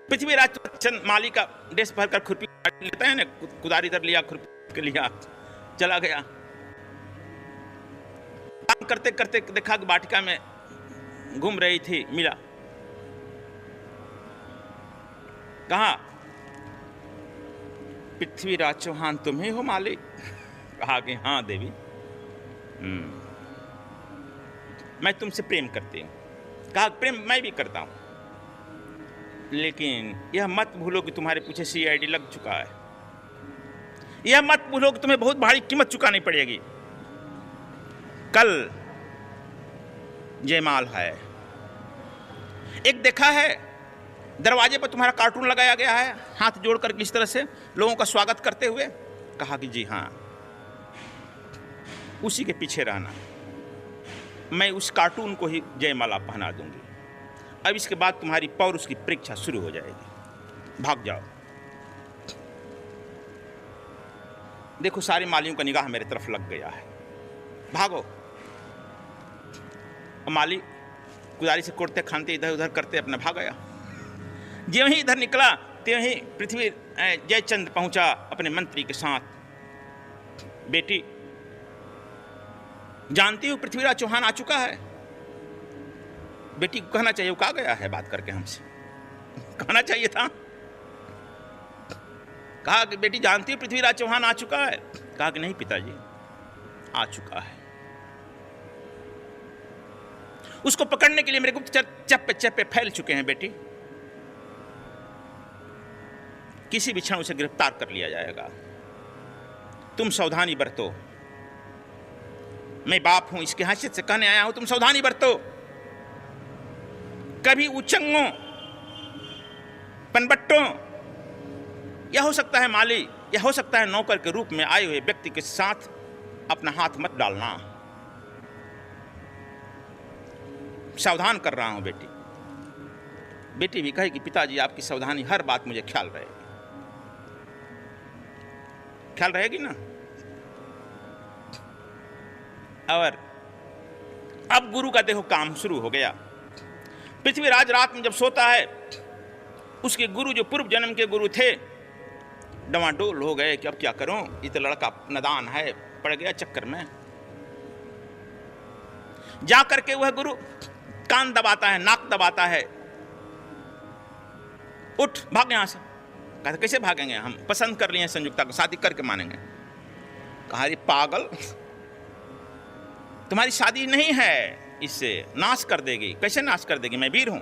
पृथ्वीराज तो चंद माली का ड्रेस पहनकर खुरपी लेता है ना, कुदारी इधर लिया, खुरपी के लिया, चला गया। काम करते करते देखा कि वाटिका में घूम रही थी मीरा। कहा, पृथ्वीराज चौहान तुम ही हो माली? कहा कि हाँ देवी, मैं तुमसे प्रेम करती हूं। कहा, प्रेम मैं भी करता हूं, लेकिन यह मत भूलो कि तुम्हारे पीछे CID लग चुका है। यह मत भूलो कि तुम्हें बहुत भारी कीमत चुकानी पड़ेगी। कल जयमाल है। एक देखा है दरवाजे पर तुम्हारा कार्टून लगाया गया है, हाथ जोड़कर किस तरह से लोगों का स्वागत करते हुए। कहा कि जी हाँ, उसी के पीछे रहना। मैं उस कार्टून को ही जयमाला पहना दूंगी। अब इसके बाद तुम्हारी पौरुष की परीक्षा शुरू हो जाएगी। भाग जाओ। देखो, सारे मालियों का निगाह मेरे तरफ लग गया है, भागो। माली कुदारी से कोड़ते खानते इधर उधर करते अपना भाग गया। ज्यों ही इधर निकला त्यों ही पृथ्वी जयचंद पहुंचा अपने मंत्री के साथ। बेटी, जानती हो पृथ्वीराज चौहान आ चुका है? बेटी को कहना चाहिए, वो कहा गया है बात करके हमसे, कहना चाहिए था। कहा कि बेटी जानती हो पृथ्वीराज चौहान आ चुका है? कहा कि नहीं पिताजी, आ चुका है। उसको पकड़ने के लिए मेरे गुप्तचर चप्पे चप्पे फैल चुके हैं बेटी। किसी भी क्षण उसे गिरफ्तार कर लिया जाएगा। तुम सावधानी बरतो। मैं बाप हूं, इसकी हैसियत से कहने आया हूं, तुम सावधानी बरतो। कभी उचंगों, पनबट्टों, यह हो सकता है माली, यह हो सकता है नौकर के रूप में आए हुए व्यक्ति के साथ अपना हाथ मत डालना। सावधान कर रहा हूं बेटी। बेटी भी कहे कि पिताजी आपकी सावधानी, हर बात मुझे ख्याल रहेगी। ख्याल रहेगी ना? और अब गुरु का देखो काम शुरू हो गया। पृथ्वीराज रात में जब सोता है, उसके गुरु जो पूर्व जन्म के गुरु थे डवाडोल हो गए कि अब क्या करूं, ये तो लड़का नादान है, पड़ गया चक्कर में। जा करके वह गुरु कान दबाता है, नाक दबाता है, उठ भाग यहां से। कहते कैसे भागेंगे, हम पसंद कर लिए हैं संयुक्ता को, शादी करके मानेंगे। कहा, अरे पागल, तुम्हारी शादी नहीं है, इससे नाश कर देगी। कैसे नाश कर देगी, मैं वीर हूं।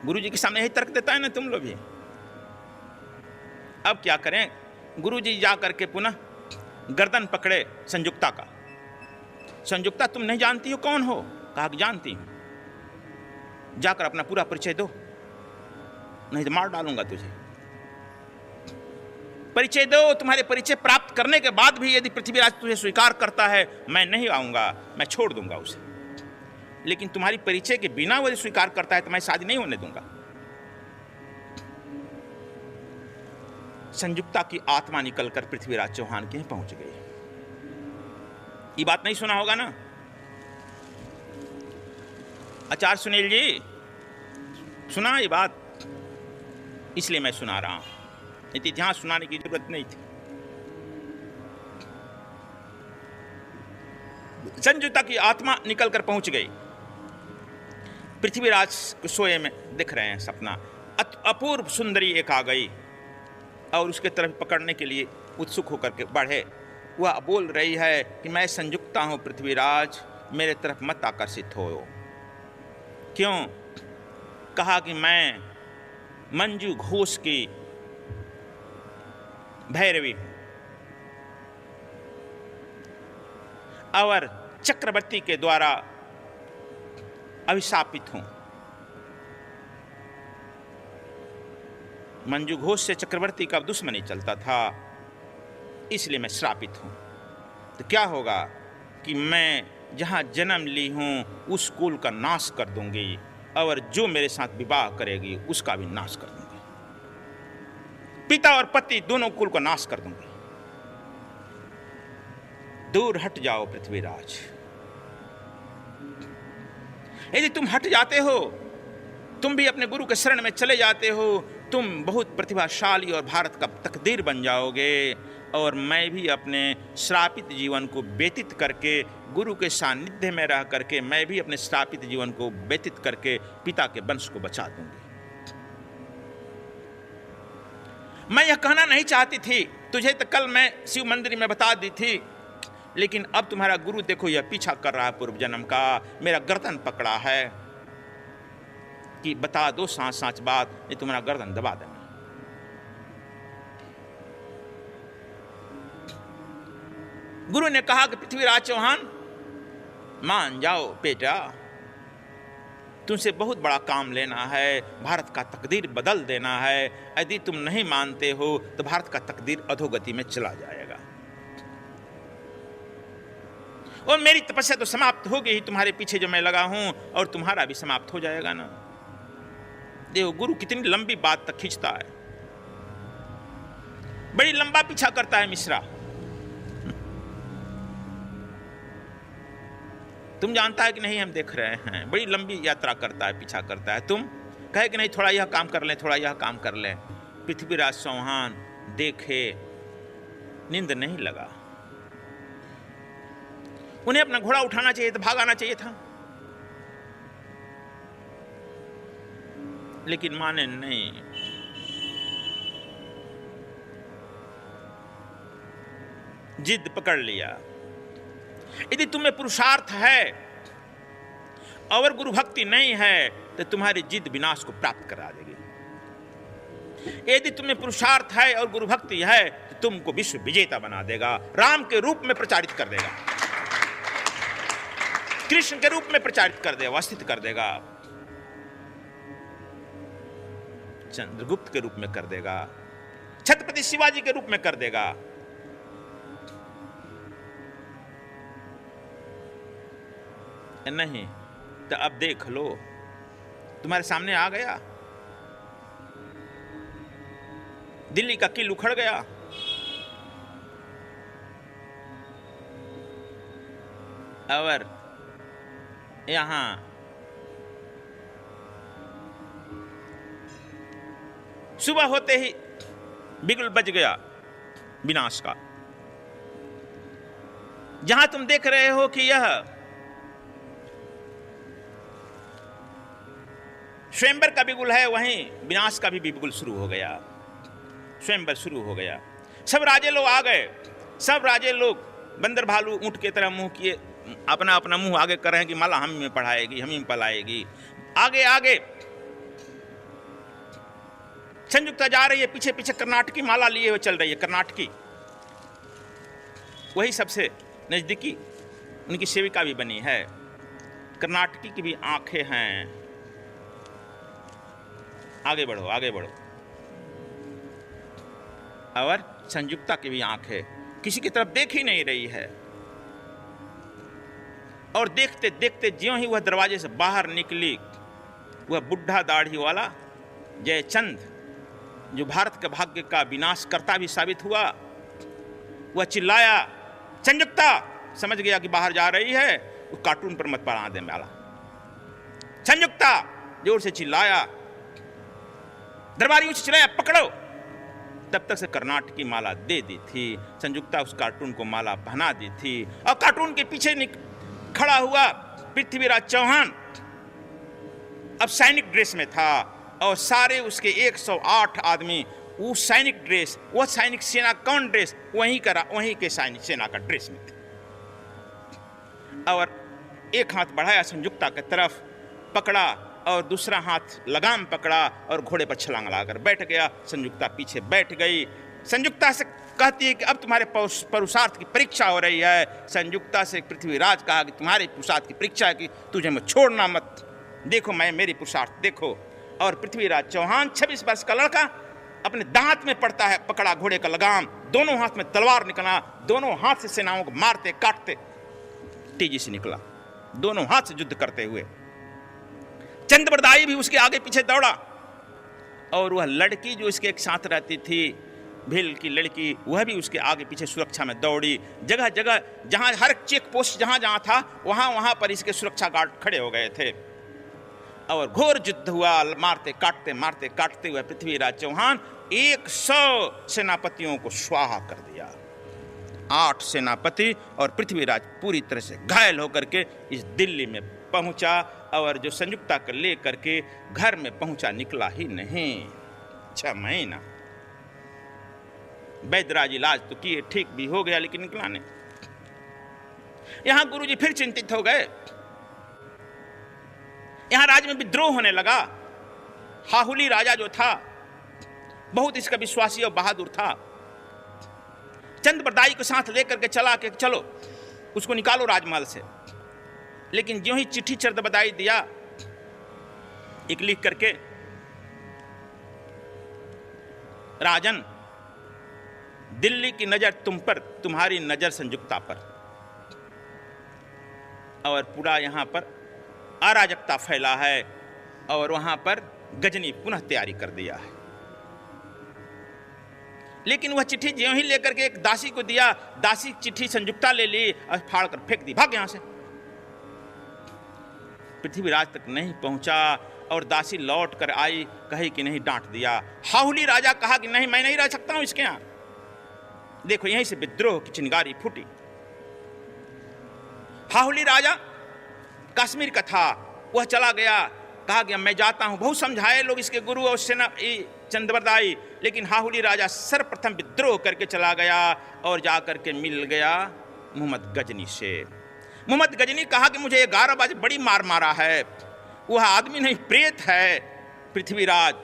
गुरु जी के सामने यही तर्क देता है ना तुम लोग भी। अब क्या करें, गुरु जी जा करके पुनः गर्दन पकड़े संयुक्ता का। संयुक्ता, तुम नहीं जानती हो कौन हो? कहा कि जानती हूं। जाकर अपना पूरा परिचय दो, नहीं तो मार डालूंगा तुझे। परिचय दो। तुम्हारे परिचय प्राप्त करने के बाद भी यदि पृथ्वीराज तुझे स्वीकार करता है, मैं नहीं आऊंगा, मैं छोड़ दूंगा उसे। लेकिन तुम्हारी परिचय के बिना वो स्वीकार करता है तो मैं शादी नहीं होने दूंगा। संयुक्ता की आत्मा निकलकर पृथ्वीराज चौहान के यहां पहुंच गई। ये बात नहीं सुना होगा ना आचार्य सुनील जी? सुना ये बात? इसलिए मैं सुना रहा हूं, इतिहास सुनाने की जरूरत नहीं थी। संयुक्ता की आत्मा निकलकर पहुंच गई। पृथ्वीराज सोए में दिख रहे हैं सपना। अपूर्व सुंदरी एक आ गई और उसके तरफ पकड़ने के लिए उत्सुक होकर के बढ़े। वह बोल रही है कि मैं संयुक्ता हूं पृथ्वीराज, मेरे तरफ मत आकर्षित हो। क्यों? कहा कि मैं मंजू घोष की भैरवी हूं और चक्रवर्ती के द्वारा अभिशापित हूं। मंजू घोष से चक्रवर्ती का दुश्मनी चलता था, इसलिए मैं श्रापित हूं। तो क्या होगा कि मैं जहां जन्म ली हूं उस कुल का नाश कर दूंगी और जो मेरे साथ विवाह करेगी उसका भी नाश कर दूंगी। पिता और पति दोनों कुल का नाश कर दूंगी। दूर हट जाओ पृथ्वीराज। यदि तुम हट जाते हो तुम भी अपने गुरु के शरण में चले जाते हो, तुम बहुत प्रतिभाशाली और भारत का तकदीर बन जाओगे। और मैं भी अपने श्रापित जीवन को व्यतीत करके, गुरु के सानिध्य में रह करके, मैं भी अपने श्रापित जीवन को व्यतीत करके पिता के वंश को बचा दूंगी। मैं यह कहना नहीं चाहती थी, तुझे तो कल मैं शिव मंदिर में बता दी थी, लेकिन अब तुम्हारा गुरु देखो यह पीछा कर रहा है पूर्व जन्म का, मेरा गर्दन पकड़ा है कि बता दो साच साच बात, ये तुम्हारा गर्दन दबा देना। गुरु ने कहा कि पृथ्वीराज चौहान, मान जाओ बेटा, तुमसे बहुत बड़ा काम लेना है, भारत का तकदीर बदल देना है। यदि तुम नहीं मानते हो तो भारत का तकदीर अधोगति में चला जाएगा। और मेरी तपस्या तो समाप्त हो गई, तुम्हारे पीछे जो मैं लगा हूं, और तुम्हारा भी समाप्त हो जाएगा ना। देखो गुरु कितनी लंबी बात तक खींचता है, बड़ी लंबा पीछा करता है मिश्रा। तुम जानता है कि नहीं, हम देख रहे हैं, बड़ी लंबी यात्रा करता है, पीछा करता है। तुम कहे कि नहीं थोड़ा यह काम कर लें, थोड़ा यह काम कर लें। पृथ्वीराज चौहान देखे, नींद नहीं लगा। उन्हें अपना घोड़ा उठाना चाहिए था, भाग आना चाहिए था, लेकिन माने नहीं। जिद पकड़ लिया। यदि तुम्हें पुरुषार्थ है और गुरु भक्ति नहीं है तो तुम्हारी जिद विनाश को प्राप्त करा देगी। यदि तुम्हें पुरुषार्थ है और गुरु भक्ति है तो तुमको विश्व विजेता बना देगा, राम के रूप में प्रचारित कर देगा, कृष्ण के रूप में प्रचारित कर देगा, स्थित कर देगा, चंद्रगुप्त के रूप में कर देगा, छत्रपति शिवाजी के रूप में कर देगा। नहीं तो अब देख लो, तुम्हारे सामने आ गया, दिल्ली का किल उखड़ गया, और यहां सुबह होते ही बिगुल बज गया विनाश का। जहां तुम देख रहे हो कि यह स्वयंवर का बिगुल है, वहीं विनाश का भी बिगुल शुरू हो गया, स्वयंवर शुरू हो गया। सब राजे लोग आ गए, सब राजे लोग बंदर भालू ऊंट की तरह मुंह किए, अपना अपना मुंह आगे कर रहे हैं कि माला हम में पढ़ाएगी, हम ही में पलाएगी। आगे आगे संयुक्ता जा रही है, पीछे पीछे कर्नाटकी माला लिए हुए चल रही है, कर्नाटकी, वही सबसे नजदीकी उनकी सेविका भी बनी है। कर्नाटकी की भी आंखें हैं, आगे बढ़ो आगे बढ़ो, और संयुक्ता की भी आंखें किसी की तरफ देख ही नहीं रही है। और देखते देखते ज्यों ही वह दरवाजे से बाहर निकली, वह बुढ़ा दाढ़ी वाला जयचंद, जो भारत के भाग्य का विनाशकर्ता भी साबित हुआ, वह चिल्लाया, संयुक्ता, समझ गया कि बाहर जा रही है, वो कार्टून पर मत पड़ा दे वाला, संयुक्ता, जोर से चिल्लाया, दरबारियों से चिल्लाया, पकड़ो। तब तक से कर्नाटकी माला दे दी थी, संयुक्ता उस कार्टून को माला पहना दी थी, और कार्टून के पीछे खड़ा हुआ पृथ्वीराज चौहान अब सैनिक ड्रेस में था, और सारे उसके 108 आदमी वो सैनिक ड्रेस, वह सैनिक सेना कौन ड्रेस, वहीं के सैनिक सेना का ड्रेस में थे। और एक हाथ बढ़ाया संयुक्ता की तरफ, पकड़ा, और दूसरा हाथ लगाम पकड़ा और घोड़े पर छलांग लगाकर बैठ गया। संयुक्ता पीछे बैठ गई। संयुक्ता से कहती है कि अब तुम्हारे पुरुषार्थ की परीक्षा हो रही है। संयुक्ता से पृथ्वीराज कहा कि तुम्हारे पुरुषार्थ की परीक्षा है कि तुझे मैं छोड़ना मत, देखो मैं मेरी पुरुषार्थ देखो। और पृथ्वीराज चौहान 26 वर्ष का लड़का अपने दांत में पड़ता है, पकड़ा घोड़े का लगाम, दोनों हाथ में तलवार निकला, दोनों हाथ से सेनाओं को मारते काटते तेजी से निकला, दोनों हाथ से युद्ध करते हुए। चंद्रबरदाई भी उसके आगे पीछे दौड़ा, और वह लड़की जो इसके एक साथ रहती थी, भील की लड़की, वह भी उसके आगे पीछे सुरक्षा में दौड़ी। जगह जगह जहां हर चेक पोस्ट जहां जहां था, वहां वहां पर इसके सुरक्षा गार्ड खड़े हो गए थे। और घोर युद्ध हुआ, मारते काटते हुए पृथ्वीराज चौहान 100 सेनापतियों को स्वाहा कर दिया। 8 सेनापति और पृथ्वीराज पूरी तरह से घायल होकर के इस दिल्ली में पहुंचा, और जो संयुक्ता को लेकर के घर में पहुंचा, निकला ही नहीं 6 महीना। वैद्यराज इलाज तो किए, ठीक भी हो गया, लेकिन निकला नहीं। यहां गुरुजी फिर चिंतित हो गए। यहां राज्य में विद्रोह होने लगा। हाहुली राजा जो था बहुत इसका विश्वासी और बहादुर था। चंद्रबरदाई को साथ लेकर के चला के चलो उसको निकालो राजमहल से। लेकिन ज्यों ही चिट्ठी चंद्रबरदाई दिया एक लिख करके, राजन दिल्ली की नजर तुम पर, तुम्हारी नजर संयुक्ता पर, और पूरा यहां पर अराजकता फैला है, और वहां पर गजनी पुनः तैयारी कर दिया है। लेकिन वह चिट्ठी ज्यों ही लेकर के एक दासी को दिया, दासी चिट्ठी संयुक्ता ले ली और फाड़ कर फेंक दी, भाग यहां से। पृथ्वीराज तक नहीं पहुंचा, और दासी लौट कर आई, कही कि नहीं, डांट दिया। हाहुली राजा कहा कि नहीं, मैं नहीं रह सकता हूं इसके यहां। देखो यहीं से विद्रोह की चिंगारी फूटी। हाहुली राजा कश्मीर का था, वह चला गया, कहा कि मैं जाता हूं। बहुत समझाए लोग इसके गुरु और सेना चंद्रबरदाई, लेकिन हाहुली राजा सर्वप्रथम विद्रोह करके चला गया और जाकर के मिल गया मोहम्मद गजनी से। मोहम्मद गजनी कहा कि मुझे 11 बजे बड़ी मार मारा है, वह आदमी नहीं प्रेत है, पृथ्वीराज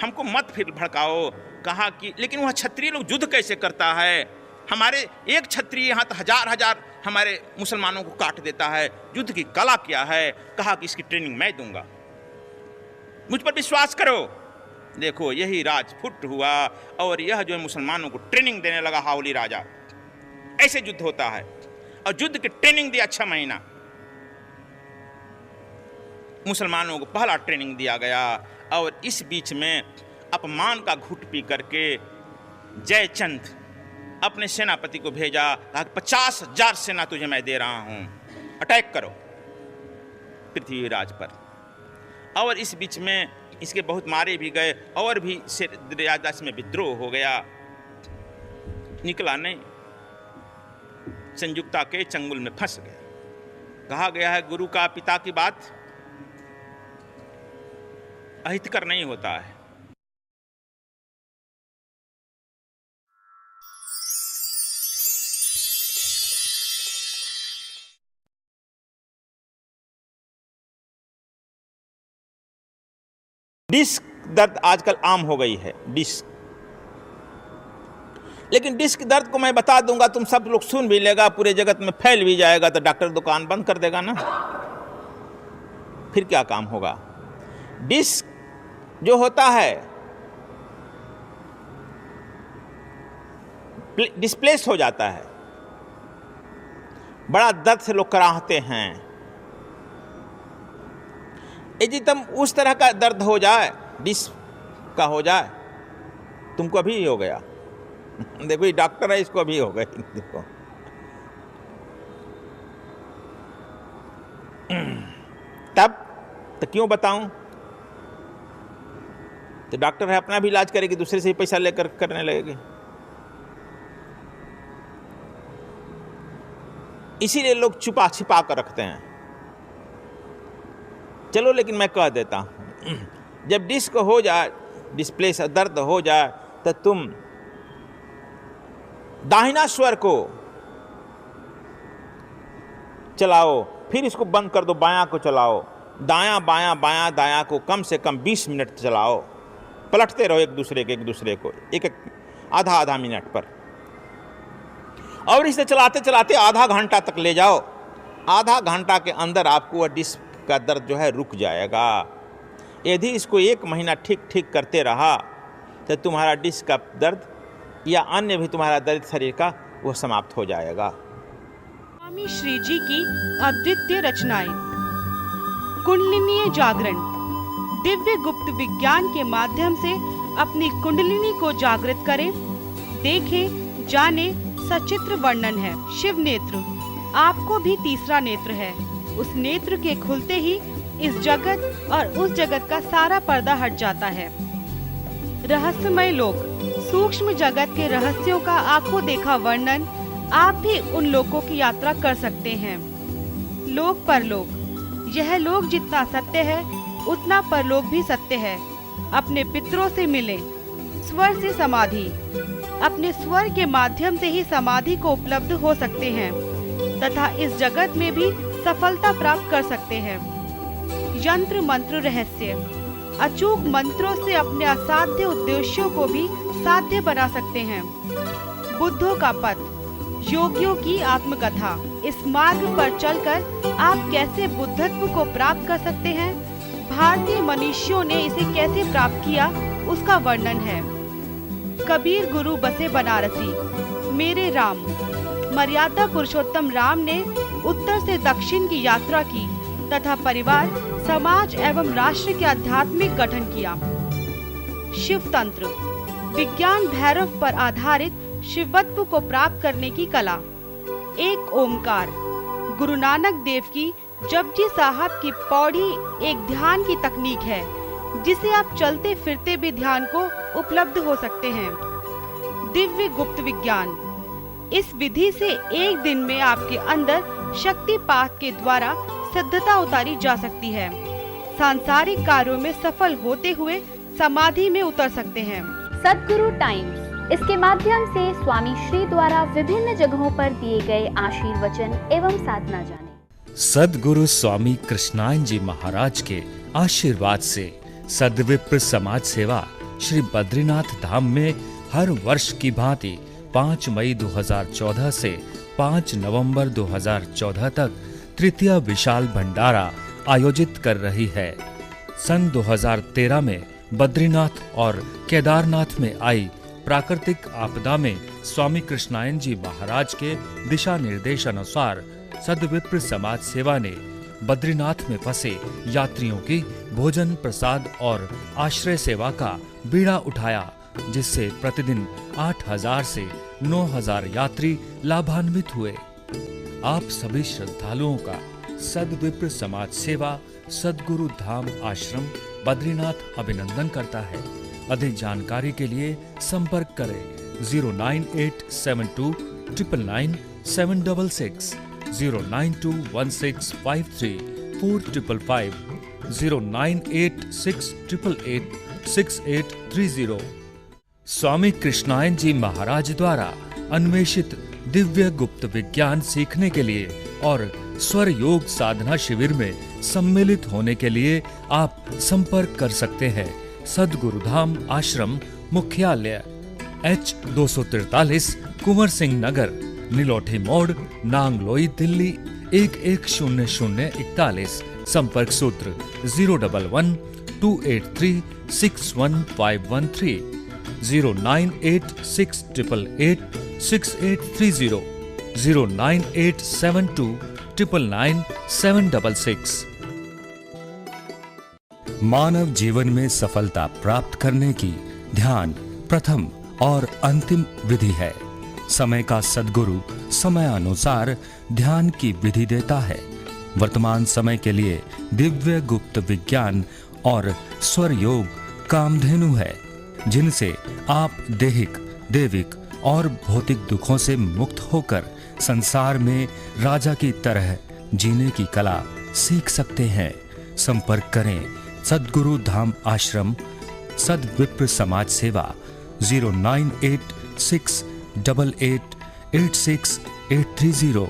हमको मत फिर भड़काओ। कहा कि लेकिन वह क्षत्रिय लोग युद्ध कैसे करता है, हमारे एक क्षत्रिय यहाँ तो हजार हमारे मुसलमानों को काट देता है, युद्ध की कला क्या है। कहा कि इसकी ट्रेनिंग मैं दूंगा, मुझ पर विश्वास करो। देखो यही राजफुट हुआ, और यह जो है मुसलमानों को ट्रेनिंग देने लगा हाहुली राजा। ऐसे युद्ध होता है, और युद्ध की ट्रेनिंग दिया 6 महीना। मुसलमानों को पहला ट्रेनिंग दिया गया, और इस बीच में अपमान का घूंट पी करके जयचंद अपने सेनापति को भेजा, कहा 50,000 सेना तुझे मैं दे रहा हूं, अटैक करो पृथ्वीराज पर। और इस बीच में इसके बहुत मारे भी गए, और भी राजदास में विद्रोह हो गया, निकला नहीं, संयुक्ता के चंगुल में फंस गया। कहा गया है गुरु का पिता की बात अहितकर नहीं होता है। डिस्क दर्द आजकल आम हो गई है, डिस्क। लेकिन डिस्क दर्द को मैं बता दूंगा, तुम सब लोग सुन भी लेगा, पूरे जगत में फैल भी जाएगा, तो डॉक्टर दुकान बंद कर देगा ना, फिर क्या काम होगा। डिस्क जो होता है डिस्प्लेस हो जाता है, बड़ा दर्द से लोग कराहते हैं। यदि तुम उस तरह का दर्द हो जाए, डिस्क का हो जाए, तुमको अभी हो गया। देखो ये डॉक्टर है, इसको अभी हो गए। देखो तब तो क्यों बताऊं, तो डॉक्टर है अपना भी इलाज करेगी, दूसरे से ही पैसा लेकर करने लगेगी। इसीलिए लोग छुपा छिपा कर रखते हैं। चलो लेकिन मैं कह देता हूं, जब डिस्क हो जाए, डिस्प्लेस दर्द हो जाए, तो तुम दाहिना स्वर को चलाओ, फिर इसको बंद कर दो, बायां को चलाओ, दायां बायां बायां दायां को कम से कम 20 मिनट चलाओ, पलटते रहो एक दूसरे को एक आधा मिनट पर, और इसे चलाते चलाते आधा घंटा तक ले जाओ। आधा घंटा के अंदर आपको वह डिस्क का दर्द जो है रुक जाएगा। यदि इसको 1 महीना ठीक करते रहा, तो तुम्हारा डिस्क का दर्द या अन्य भी तुम्हारा दर्द शरीर का वो समाप्त हो जाएगा। स्वामी श्री जी की अद्वितीय रचनाएं, कुंडलिनी जागरण, दिव्य गुप्त विज्ञान के माध्यम से अपनी कुंडलिनी को जागृत करें। देखें, जाने, सचित्र वर्णन है। शिव नेत्र, आपको भी तीसरा नेत्र है। उस नेत्र के खुलते ही इस जगत और उस जगत का सारा पर्दा हट जाता है। रहस्यमय लोक, सूक्ष्म जगत के रहस्यों का आंखों देखा वर्णन आप भी उन लोकों की यात्रा कर सकते हैं। लोक परलोक, यह लोक जितना सत्य है उतना परलोक भी सत्य है। अपने पितरों से मिलें। स्वर से समाधि, अपने स्वर के माध्यम से ही समाधि को उपलब्ध हो सकते हैं तथा इस जगत में भी सफलता प्राप्त कर सकते हैं। यंत्र मंत्र रहस्य, अचूक मंत्रों से अपने असाध्य उद्देश्यों को भी साध्य बना सकते हैं। बुद्धों का पथ, योगियों की आत्मकथा, इस मार्ग पर चलकर आप कैसे बुद्धत्व को प्राप्त कर सकते हैं, भारतीय मनीषियों ने इसे कैसे प्राप्त किया उसका वर्णन है। कबीर गुरु बसे बनारसी, मेरे राम, मर्यादा पुरुषोत्तम राम ने उत्तर से दक्षिण की यात्रा की तथा परिवार, समाज एवं राष्ट्र के आध्यात्मिक गठन किया। शिव तंत्र, विज्ञान भैरव पर आधारित शिवत्व को प्राप्त करने की कला। एक ओमकार, गुरु नानक देव की जपजी साहब की पौड़ी एक ध्यान की तकनीक है जिसे आप चलते फिरते भी ध्यान को उपलब्ध हो सकते हैं। दिव्य गुप्त विज्ञान, इस विधि से एक दिन में आपके अंदर शक्तिपात के द्वारा सिद्धता उतारी जा सकती है। सांसारिक कार्यों में सफल होते हुए समाधि में उतर सकते हैं। सद्गुरु टाइम्स, इसके माध्यम से स्वामी श्री द्वारा विभिन्न जगहों पर दिए गए आशीर्वचन एवं साधना जाने। सद्गुरु स्वामी कृष्णायन जी महाराज के आशीर्वाद से सद्विप्र समाज सेवा श्री बद्रीनाथ धाम में हर वर्ष की भांति 5 मई 2014 से 5 नवंबर 2014 तक तृतीय विशाल भंडारा आयोजित कर रही है। सन 2013 में बद्रीनाथ और केदारनाथ में आई प्राकृतिक आपदा में स्वामी कृष्णायन जी महाराज के दिशा निर्देश अनुसार सद्विप्र समाज सेवा ने बद्रीनाथ में फंसे यात्रियों की भोजन, प्रसाद और आश्रय सेवा का बीड़ा उठाया, जिससे प्रतिदिन 8,000 से 9,000 यात्री लाभान्वित हुए। आप सभी श्रद्धालुओं का सद्विप्र समाज सेवा सद्गुरु धाम आश्रम बद्रीनाथ अभिनंदन करता है। अधिक जानकारी के लिए संपर्क करें 09872 999 766, 0921653 4555, 0986888 6830। स्वामी कृष्णायन जी महाराज द्वारा अन्वेषित दिव्य गुप्त विज्ञान सीखने के लिए और स्वर योग साधना शिविर में सम्मिलित होने के लिए आप संपर्क कर सकते हैं। सद्गुरुधाम आश्रम, मुख्यालय H243 कुंवर सिंह नगर, नीलोठी मोड़, नांगलोई, दिल्ली 110041। संपर्क सूत्र 011 283 61513, 0986888 6830, 09872 999 766। मानव जीवन में सफलता प्राप्त करने की ध्यान प्रथम और अंतिम विधि है। समय का सद्गुरु समय अनुसार ध्यान की विधि देता है। वर्तमान समय के लिए दिव्य गुप्त विज्ञान और स्वर योग कामधेनु है, जिनसे आप दैहिक, दैविक और भौतिक दुखों से मुक्त होकर संसार में राजा की तरह जीने की कला सीख सकते हैं। संपर्क करें सद्गुरु धाम आश्रम सद्विप्र समाज सेवा 09868886830,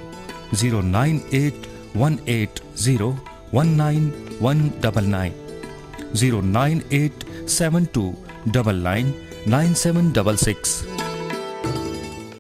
09818019199, 09872999766।